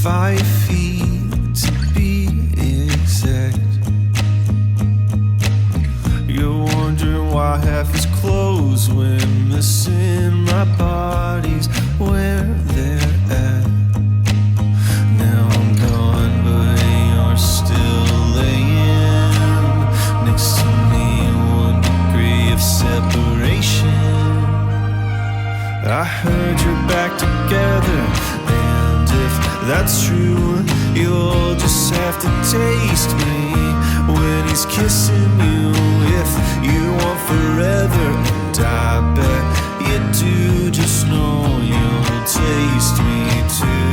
5 feet to be exact. You're wondering why half is closed when missing my body's where they're at. Now I'm gone, but you're still laying next to me, 1 degree of separation. I heard you're back together, and if that's true, you'll just have to taste me when he's kissing you. If you want forever, and I bet you do, just know you'll taste me too.